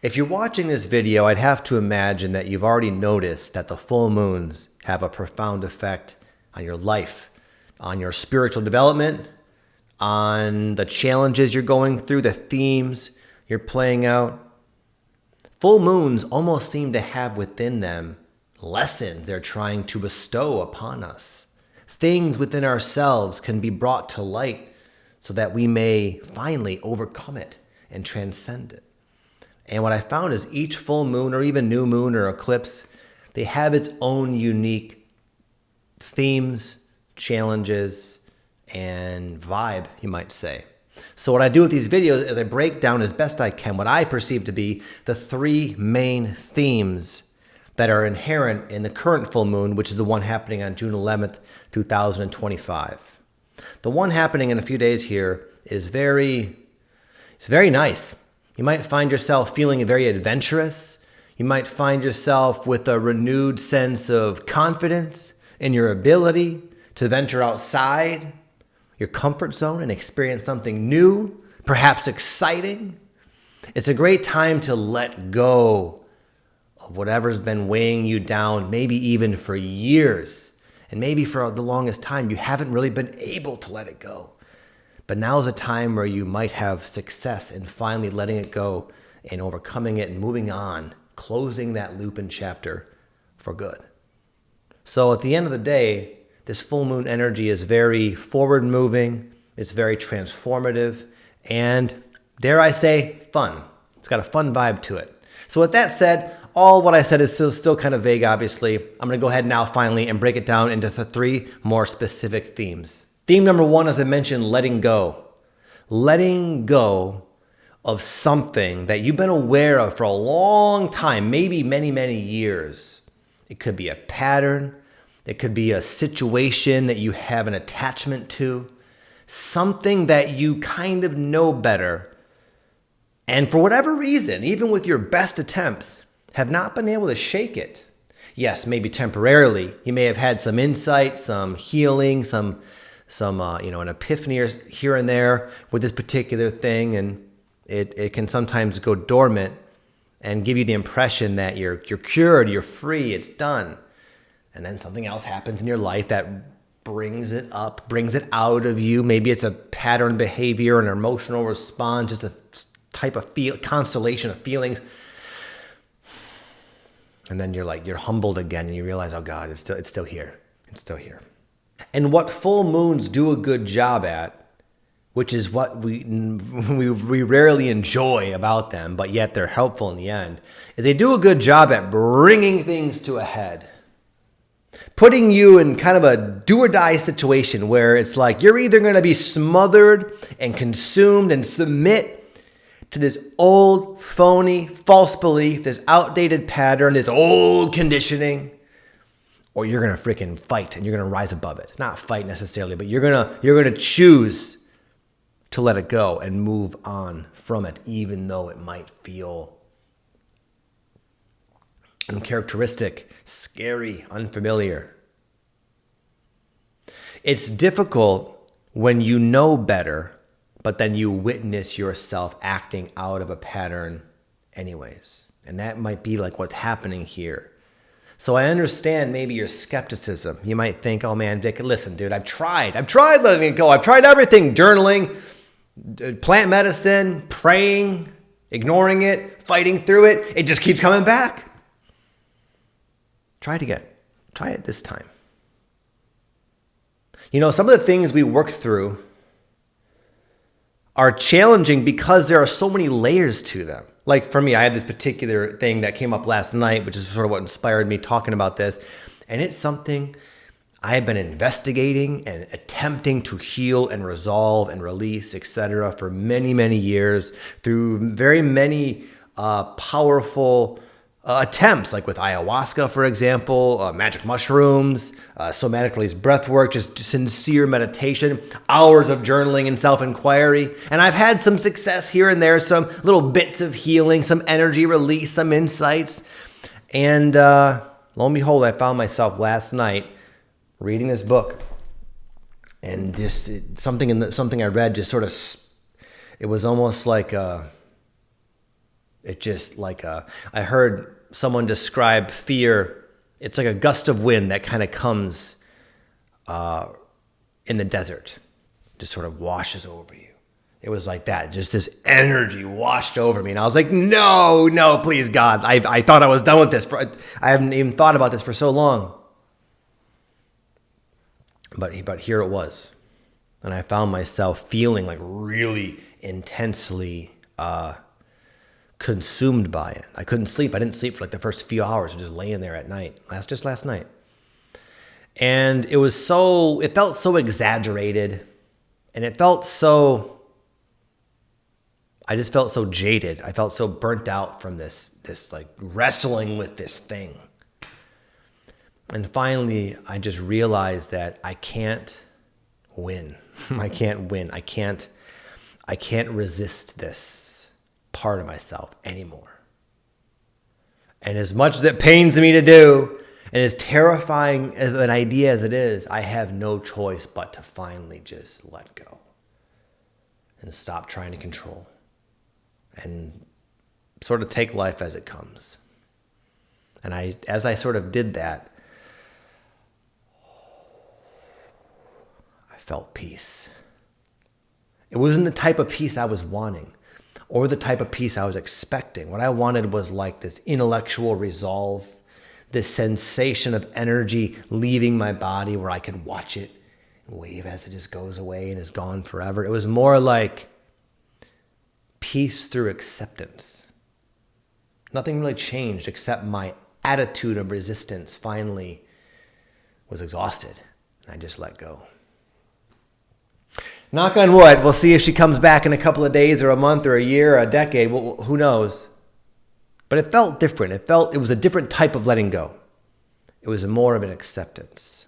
If you're watching this video, I'd have to imagine that you've already noticed that the full moons have a profound effect on your life, on your spiritual development, on the challenges you're going through, the themes you're playing out. Full moons almost seem to have within them lessons they're trying to bestow upon us. Things within ourselves can be brought to light so that we may finally overcome it and transcend it. And what I found is each full moon or even new moon or eclipse, they have its own unique themes, challenges, and vibe, you might say. So what I do with these videos is I break down as best I can what I perceive to be the three main themes that are inherent in the current full moon, which is the one happening on June 11th, 2025. The one happening in a few days here is very nice. You might find yourself feeling very adventurous. You might find yourself with a renewed sense of confidence in your ability to venture outside your comfort zone and experience something new, perhaps exciting. It's a great time to let go of whatever's been weighing you down, maybe even for years. And maybe for the longest time, you haven't really been able to let it go. But now's a time where you might have success in finally letting it go and overcoming it and moving on, closing that loop and chapter for good. So at the end of the day, this full moon energy is very forward moving, it's very transformative, and dare I say, fun. It's got a fun vibe to it. So with that said, all what I said is still kind of vague, obviously. I'm going to go ahead now finally and break it down into the three more specific themes. Theme number one, as I mentioned, letting go. Letting go of something that you've been aware of for a long time, maybe many, many years. It could be a pattern. It could be a situation that you have an attachment to. Something that you kind of know better. And for whatever reason, even with your best attempts, have not been able to shake it. Yes, maybe temporarily. You may have had some insight, some healing, some an epiphany here and there with this particular thing, and it can sometimes go dormant and give you the impression that you're cured, you're free, it's done. And then something else happens in your life that brings it up, brings it out of you. Maybe it's a pattern behavior, an emotional response, just a type of constellation of feelings. And then you're humbled again and you realize, oh God, it's still here. It's still here. And what full moons do a good job at, which is what we rarely enjoy about them, but yet they're helpful in the end, is they do a good job at bringing things to a head. Putting you in kind of a do or die situation where it's like you're either going to be smothered and consumed and submit to this old, phony, false belief, this outdated pattern, this old conditioning, or you're going to freaking fight and you're going to rise above it. Not fight necessarily, but you're going to choose to let it go and move on from it, even though it might feel uncharacteristic, scary, unfamiliar. It's difficult when you know better, but then you witness yourself acting out of a pattern anyways. And that might be like what's happening here. So I understand maybe your skepticism. You might think, oh man, Vic, listen, dude, I've tried letting it go. I've tried everything, journaling, plant medicine, praying, ignoring it, fighting through it. It just keeps coming back. Try it again. Try it this time. You know, some of the things we work through are challenging because there are so many layers to them. Like for me, I had this particular thing that came up last night, which is sort of what inspired me talking about this. And it's something I have been investigating and attempting to heal and resolve and release, etc., for many, many years through very many powerful attempts, like with ayahuasca, for example, magic mushrooms, somatic release breath work, just sincere meditation, hours of journaling and self-inquiry. And I've had some success here and there, some little bits of healing, some energy release, some insights. And lo and behold, I found myself last night reading this book. And just something I read just sort of, it was almost like It just I heard someone describe fear. It's like a gust of wind that kind of comes in the desert, just sort of washes over you. It was like that. Just this energy washed over me. And I was like, no, please, God. I thought I was done with this. I haven't even thought about this for so long. But here it was. And I found myself feeling like really intensely consumed by it. I couldn't sleep. I didn't sleep for like the first few hours, just laying there at night. Just last night. And it felt so exaggerated. And it felt I just felt so jaded. I felt so burnt out from this like wrestling with this thing. And finally, I just realized that I can't win. I can't win. I can't resist this part of myself anymore. And as much as it pains me to do, and as terrifying of an idea as it is, I have no choice but to finally just let go and stop trying to control and sort of take life as it comes. And as I sort of did that, I felt peace. It wasn't the type of peace I was wanting or the type of peace I was expecting. What I wanted was like this intellectual resolve, this sensation of energy leaving my body where I could watch it and wave as it just goes away and is gone forever. It was more like peace through acceptance. Nothing really changed except my attitude of resistance finally was exhausted, and I just let go. Knock on wood. We'll see if she comes back in a couple of days or a month or a year or a decade. Well, who knows? But it felt different. It was a different type of letting go. It was more of an acceptance.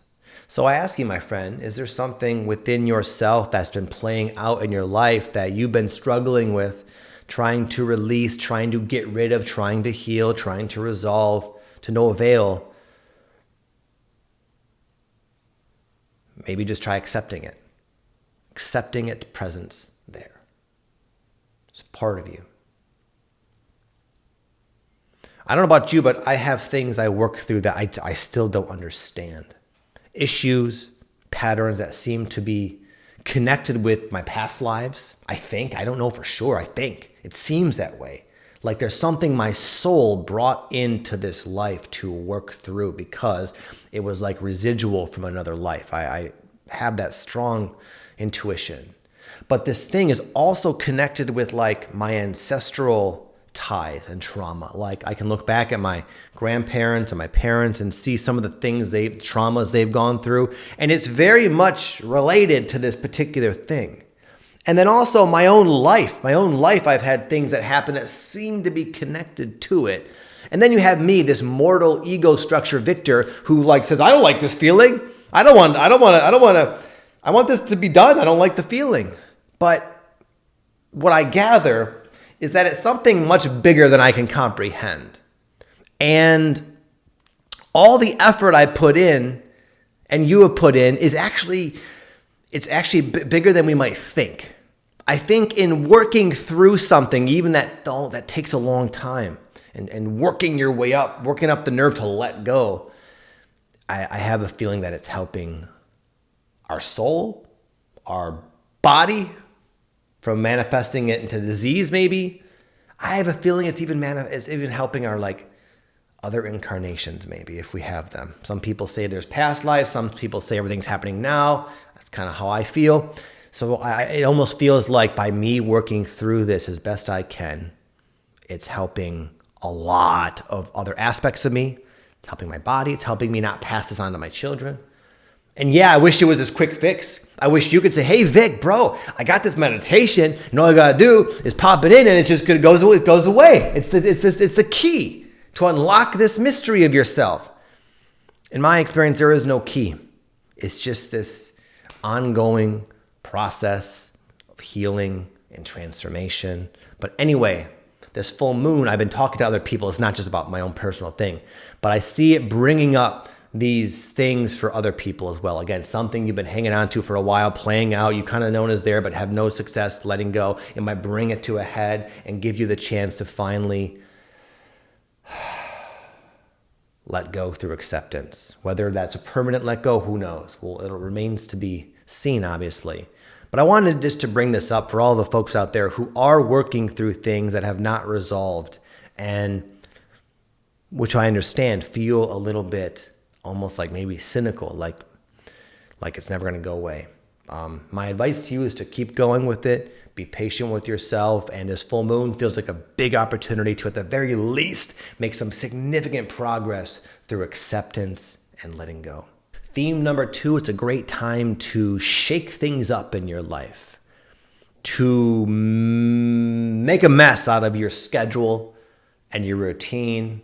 So I ask you, my friend, is there something within yourself that's been playing out in your life that you've been struggling with, trying to release, trying to get rid of, trying to heal, trying to resolve, to no avail? Maybe just try accepting it. Accepting its presence there. It's part of you. I don't know about you, but I have things I work through that I still don't understand. Issues, patterns that seem to be connected with my past lives. I don't know for sure. I think it seems that way. Like there's something my soul brought into this life to work through because it was like residual from another life. I have that strong intuition. But this thing is also connected with like my ancestral ties and trauma. Like I can look back at my grandparents and my parents and see some of the traumas they've gone through. And it's very much related to this particular thing. And then also my own life, I've had things that happen that seem to be connected to it. And then you have me, this mortal ego structure Victor, who like says, I don't like this feeling. I want this to be done. I don't like the feeling. But what I gather is that it's something much bigger than I can comprehend. And all the effort I put in and you have put in is actually bigger than we might think. I think in working through something, even that takes a long time, and working your way up, working up the nerve to let go, I have a feeling that it's helping our soul, our body, from manifesting it into disease, maybe. I have a feeling it's even helping our like other incarnations, maybe, if we have them. Some people say there's past lives. Some people say everything's happening now. That's kind of how I feel. So it almost feels like by me working through this as best I can, it's helping a lot of other aspects of me. It's helping my body. It's helping me not pass this on to my children. And yeah, I wish it was this quick fix. I wish you could say, hey, Vic, bro, I got this meditation, and all I got to do is pop it in, and it goes away. It's the key to unlock this mystery of yourself. In my experience, there is no key. It's just this ongoing process of healing and transformation. But anyway, this full moon, I've been talking to other people. It's not just about my own personal thing, but I see it bringing up these things for other people as well. Again, something you've been hanging on to for a while, playing out, you kind of known as there, but have no success letting go. It might bring it to a head and give you the chance to finally let go through acceptance. Whether that's a permanent let go, who knows? Well, it remains to be seen, obviously. But I wanted just to bring this up for all the folks out there who are working through things that have not resolved, and which I understand feel a little bit almost like maybe cynical, like it's never going to go away. My advice to you is to keep going with it, be patient with yourself, and this full moon feels like a big opportunity to, at the very least, make some significant progress through acceptance and letting go. Theme number 2, it's a great time to shake things up in your life, to make a mess out of your schedule and your routine,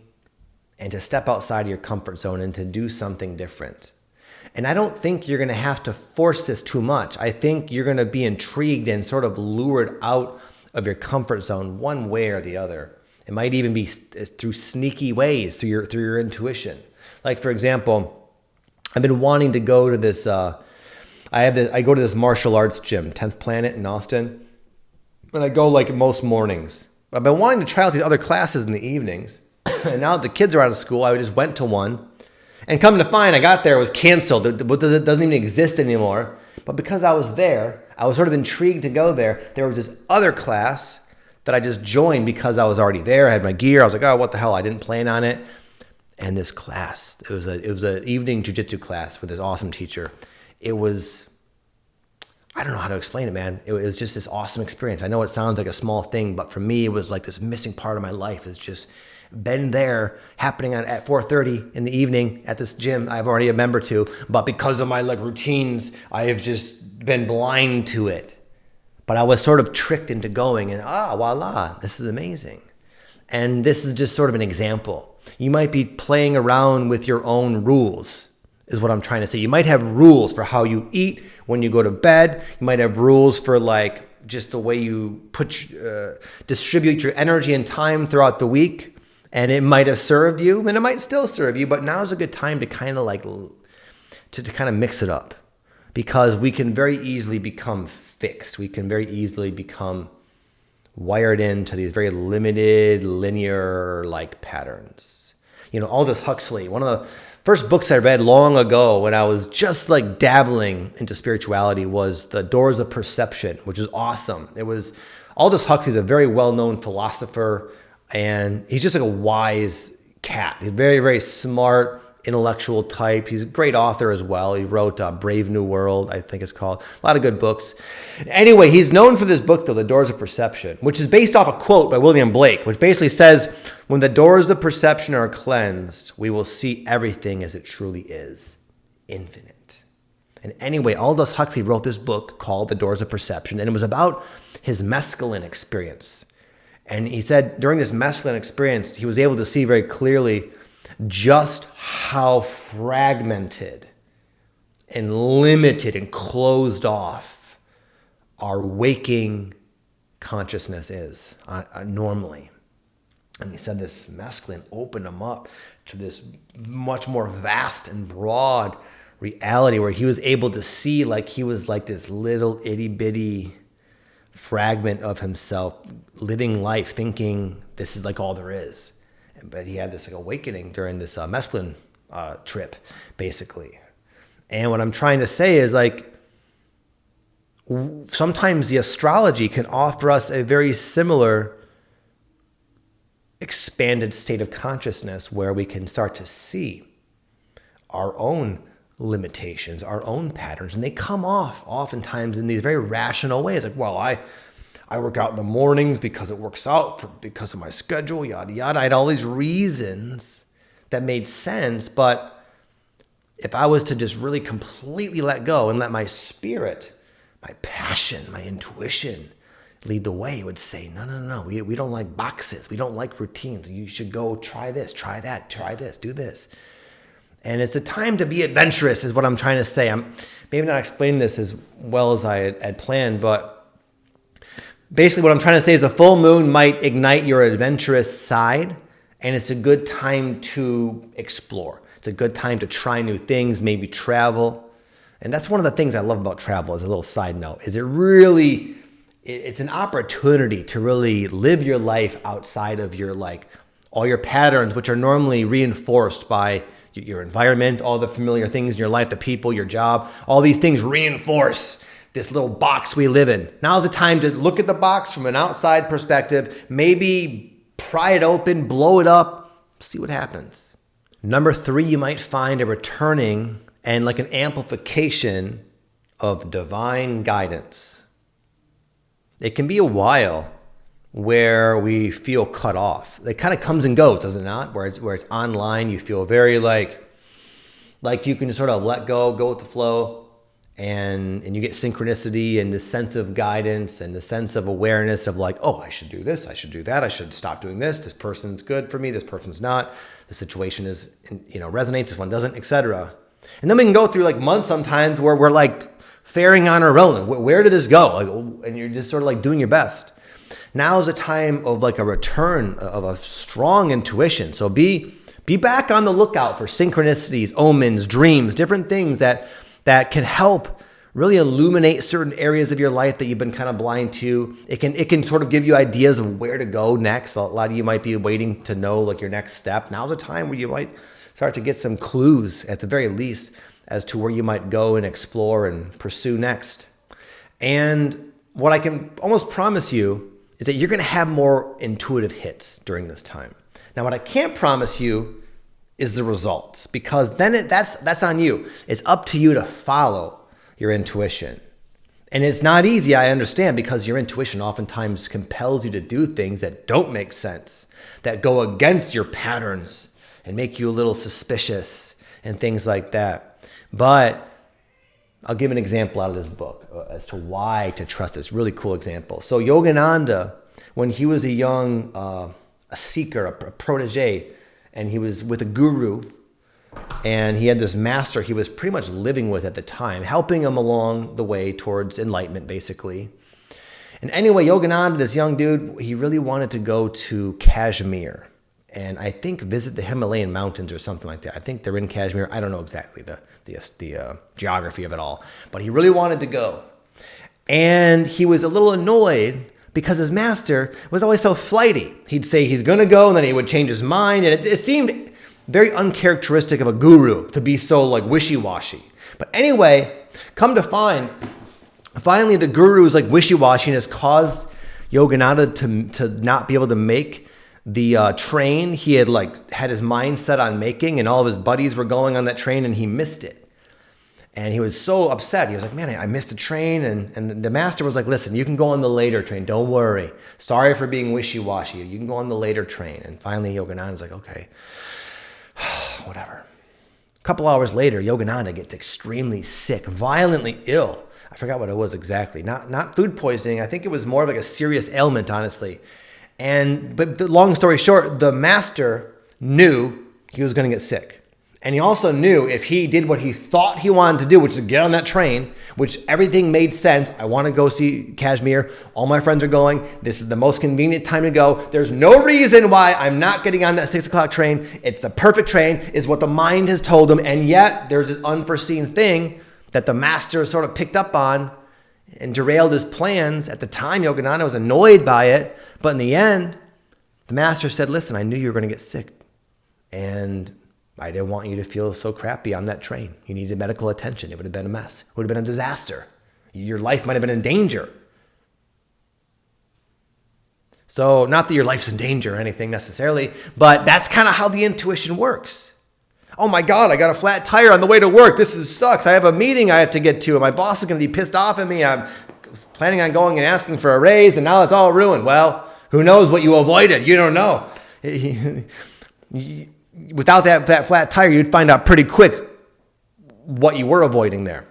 and to step outside of your comfort zone and to do something different. And I don't think you're going to have to force this too much. I think you're going to be intrigued and sort of lured out of your comfort zone one way or the other. It might even be through sneaky ways, through your intuition. Like, for example, I've been wanting to go to this, I go to this martial arts gym, 10th Planet in Austin. And I go like most mornings. I've been wanting to try out these other classes in the evenings. And now that the kids are out of school, I just went to one. And come to find, I got there, it was canceled. It doesn't even exist anymore. But because I was there, I was sort of intrigued to go there. There was this other class that I just joined because I was already there. I had my gear. I was like, oh, what the hell? I didn't plan on it. And this class, it was an evening jiu-jitsu class with this awesome teacher. It was, I don't know how to explain it, man. It was just this awesome experience. I know it sounds like a small thing, but for me, it was like this missing part of my life. It's just been there, happening at 4:30 in the evening at this gym I've already a member to, but because of my routines, I have just been blind to it. But I was sort of tricked into going, and voila, this is amazing. And this is just sort of an example. You might be playing around with your own rules, is what I'm trying to say. You might have rules for how you eat when you go to bed. You might have rules for just the way you distribute your energy and time throughout the week. And it might have served you, and it might still serve you, but now's a good time to kind of mix it up, because we can very easily become fixed. We can very easily become wired into these very limited, linear patterns. Aldous Huxley, one of the first books I read long ago when I was just dabbling into spirituality was The Doors of Perception, which is awesome. Aldous Huxley is a very well-known philosopher. And he's just a wise cat. He's very, very smart, intellectual type. He's a great author as well. He wrote Brave New World, I think it's called. A lot of good books. Anyway, he's known for this book, though, The Doors of Perception, which is based off a quote by William Blake, which basically says, when the doors of perception are cleansed, we will see everything as it truly is, infinite. And anyway, Aldous Huxley wrote this book called The Doors of Perception, and it was about his mescaline experience. And he said during this mescaline experience, he was able to see very clearly just how fragmented and limited and closed off our waking consciousness is normally. And he said this mescaline opened him up to this much more vast and broad reality where he was able to see he was this little itty bitty fragment of himself living life thinking this is all there is. But he had this awakening during this mescaline trip, basically. And what I'm trying to say is sometimes the astrology can offer us a very similar expanded state of consciousness where we can start to see our own limitations, our own patterns, and they come off oftentimes in these very rational ways. I work out in the mornings because it works out because of my schedule, yada, yada. I had all these reasons that made sense, but if I was to just really completely let go and let my spirit, my passion, my intuition lead the way, it would say, no. We don't like boxes. We don't like routines. You should go try this, try that, try this, do this. And it's a time to be adventurous is what I'm trying to say. I'm maybe not explaining this as well as I had planned, but basically what I'm trying to say is a full moon might ignite your adventurous side, and it's a good time to explore. It's a good time to try new things, maybe travel. And that's one of the things I love about travel, as a little side note, is it's an opportunity to really live your life outside of your all your patterns, which are normally reinforced by your environment, all the familiar things in your life, the people, your job, all these things reinforce this little box we live in. Now's the time to look at the box from an outside perspective, maybe pry it open, blow it up, see what happens. Number 3, you might find a returning and an amplification of divine guidance. It can be a while where we feel cut off. It kind of comes and goes, does it not? Where it's online, you feel very like you can sort of let go with the flow, and you get synchronicity and this sense of guidance and the sense of awareness of oh, I should do this, I should do that, I should stop doing this person's good for me, this person's not, the situation is, resonates, this one doesn't, etc. And then we can go through months sometimes where we're faring on our own. Where did this go? And you're just sort of doing your best. Now is a time of a return of a strong intuition. So be back on the lookout for synchronicities, omens, dreams, different things that can help really illuminate certain areas of your life that you've been kind of blind to. It can sort of give you ideas of where to go next. A lot of you might be waiting to know your next step. Now's a time where you might start to get some clues at the very least as to where you might go and explore and pursue next. And what I can almost promise you is that you're going to have more intuitive hits during this time. Now, what I can't promise you is the results, because then that's on you. It's up to you to follow your intuition. And it's not easy, I understand, because your intuition oftentimes compels you to do things that don't make sense, that go against your patterns and make you a little suspicious and things like that. But I'll give an example out of this book as to why to trust this really cool example. So Yogananda, when he was a young a seeker, a protege, and he was with a guru, and he had this master he was pretty much living with at the time, helping him along the way towards enlightenment, basically. And anyway, Yogananda, this young dude, he really wanted to go to Kashmir and I think visit the Himalayan mountains or something like that. I think they're in Kashmir. I don't know exactly the geography of it all, but he really wanted to go. And he was a little annoyed because his master was always so flighty. He'd say he's going to go, and then he would change his mind. And it seemed very uncharacteristic of a guru to be so wishy-washy. But anyway, come to find, finally the guru is wishy-washy and has caused Yogananda to not be able to make the train he had had his mind set on making, and all of his buddies were going on that train, and he missed it. And he was so upset. He was like, man, I missed the train. And the master was like, listen, you can go on the later train. Don't worry. Sorry for being wishy-washy. You can go on the later train. And finally, Yogananda's like, okay, whatever. A couple hours later, Yogananda gets extremely sick, violently ill. I forgot what it was exactly. Not food poisoning. I think it was more of a serious ailment, honestly. But the long story short, the master knew he was going to get sick. And he also knew if he did what he thought he wanted to do, which is get on that train, which everything made sense. I want to go see Kashmir. All my friends are going. This is the most convenient time to go. There's no reason why I'm not getting on that 6 o'clock train. It's the perfect train, is what the mind has told him. And yet there's this unforeseen thing that the master sort of picked up on and derailed his plans. At the time, Yogananda was annoyed by it. But in the end, the master said, listen, I knew you were going to get sick. And I didn't want you to feel so crappy on that train. You needed medical attention. It would have been a mess. It would have been a disaster. Your life might have been in danger. So not that your life's in danger or anything necessarily, but that's kind of how the intuition works. Oh my God, I got a flat tire on the way to work. Sucks. I have a meeting I have to get to, and my boss is going to be pissed off at me. I'm planning on going and asking for a raise, and now it's all ruined. Well, who knows what you avoided? You don't know. Without that flat tire, you'd find out pretty quick what you were avoiding there.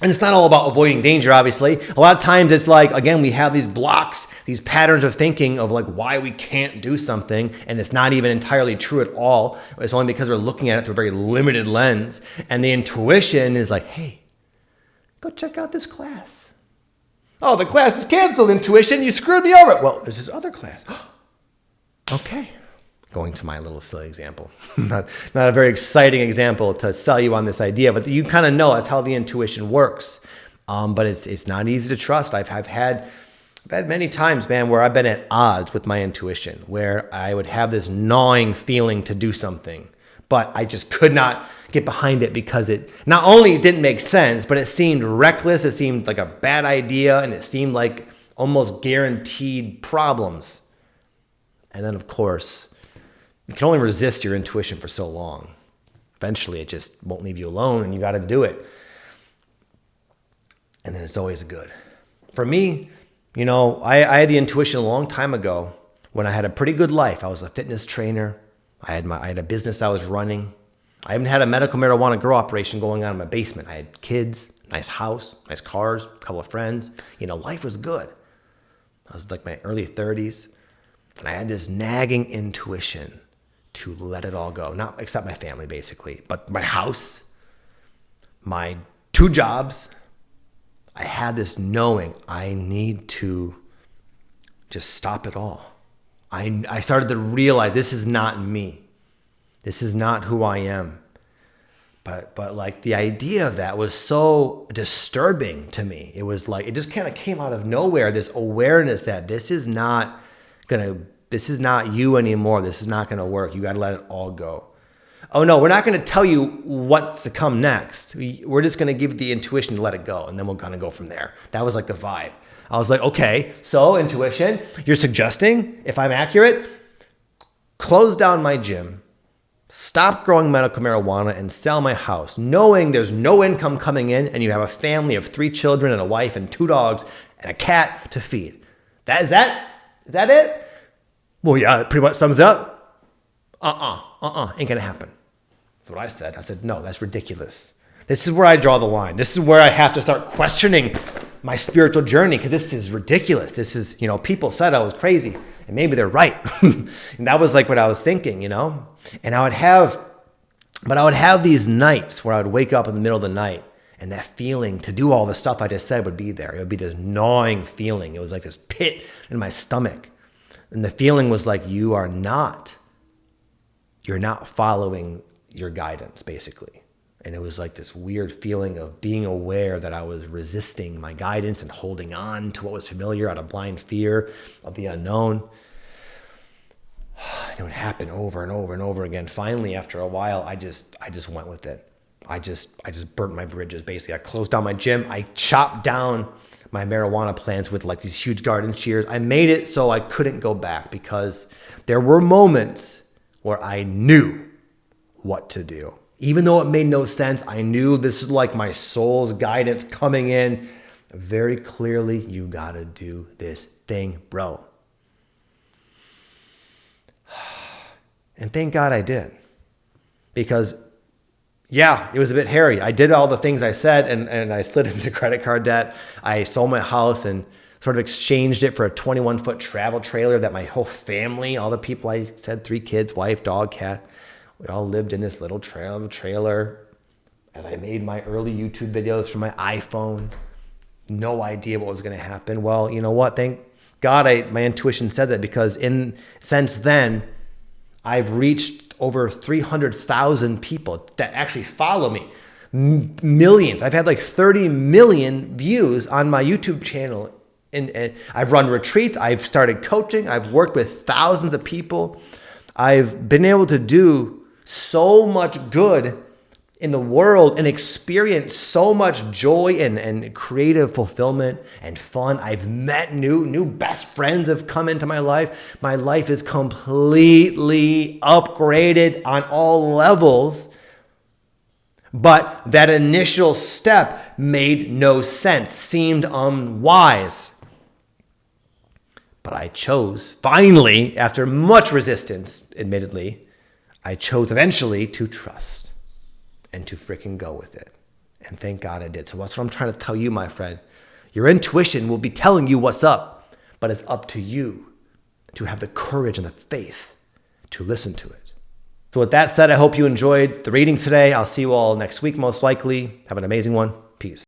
And it's not all about avoiding danger, obviously. A lot of times it's again, we have these blocks, these patterns of thinking of why we can't do something, and it's not even entirely true at all. It's only because we're looking at it through a very limited lens. And the intuition is hey, go check out this class. Oh, the class is canceled, intuition. You screwed me over. Well, there's this other class. Okay. Going to my little silly example. not a very exciting example to sell you on this idea, but you kind of know that's how the intuition works. But it's not easy to trust. I've had many times, man, where I've been at odds with my intuition, where I would have this gnawing feeling to do something, but I just could not get behind it because it not only didn't make sense, but it seemed reckless. It seemed like a bad idea, and it seemed like almost guaranteed problems. And then, of course, you can only resist your intuition for so long. Eventually, it just won't leave you alone, and you got to do it. And then it's always good. For me, I had the intuition a long time ago when I had a pretty good life. I was a fitness trainer. I had a business I was running. I even had a medical marijuana grow operation going on in my basement. I had kids, nice house, nice cars, a couple of friends. Life was good. I was like my early 30s, and I had this nagging intuition to let it all go. Not except my family, basically, but my house, my 2 jobs. I had this knowing I need to just stop it all. I started to realize this is not me. This is not who I am. But like the idea of that was so disturbing to me. It was like, it just kind of came out of nowhere, this awareness that this is not you anymore. This is not going to work. You got to let it all go. Oh no, we're not going to tell you what's to come next. We're just going to give the intuition to let it go, and then we're going to go from there. That was like the vibe. I was like, okay, so intuition, you're suggesting, if I'm accurate, close down my gym, stop growing medical marijuana, and sell my house, knowing there's no income coming in, and you have a family of 3 children and a wife and 2 dogs and a cat to feed. Is that it? Well, yeah, it pretty much sums it up. Ain't gonna happen. That's what I said. I said, no, that's ridiculous. This is where I draw the line. This is where I have to start questioning my spiritual journey, because this is ridiculous. This is, people said I was crazy, and maybe they're right. And that was like what I was thinking, And I would have these nights where I would wake up in the middle of the night, and that feeling to do all the stuff I just said would be there. It would be this gnawing feeling. It was like this pit in my stomach. And the feeling was like, you're not following your guidance, basically. And it was like this weird feeling of being aware that I was resisting my guidance and holding on to what was familiar out of blind fear of the unknown. And it would happen over and over and over again. Finally, after a while, I just went with it. I just burnt my bridges. Basically, I closed down my gym. I chopped down my marijuana plants with like these huge garden shears. I made it so I couldn't go back, because there were moments where I knew what to do. Even though it made no sense, I knew this is like my soul's guidance coming in very clearly. You gotta do this thing, bro. And thank God I did. Because, yeah, it was a bit hairy. I did all the things I said, and I slid into credit card debt. I sold my house and sort of exchanged it for a 21-foot travel trailer that my whole family, all the people I said, 3 kids, wife, dog, cat, we all lived in this little trailer. And I made my early YouTube videos from my iPhone. No idea what was going to happen. Well, you know what? Thank God my intuition said that, because since then, I've reached over 300,000 people that actually follow me. Millions. I've had like 30 million views on my YouTube channel. And I've run retreats. I've started coaching. I've worked with thousands of people. I've been able to do so much good in the world and experience so much joy and creative fulfillment and fun. I've met new best friends have come into my life. My life is completely upgraded on all levels. But that initial step made no sense, seemed unwise. But I chose, finally, after much resistance, admittedly, I chose eventually to trust and to freaking go with it. And thank God I did. So that's what I'm trying to tell you, my friend. Your intuition will be telling you what's up, but it's up to you to have the courage and the faith to listen to it. So with that said, I hope you enjoyed the reading today. I'll see you all next week, most likely. Have an amazing one. Peace.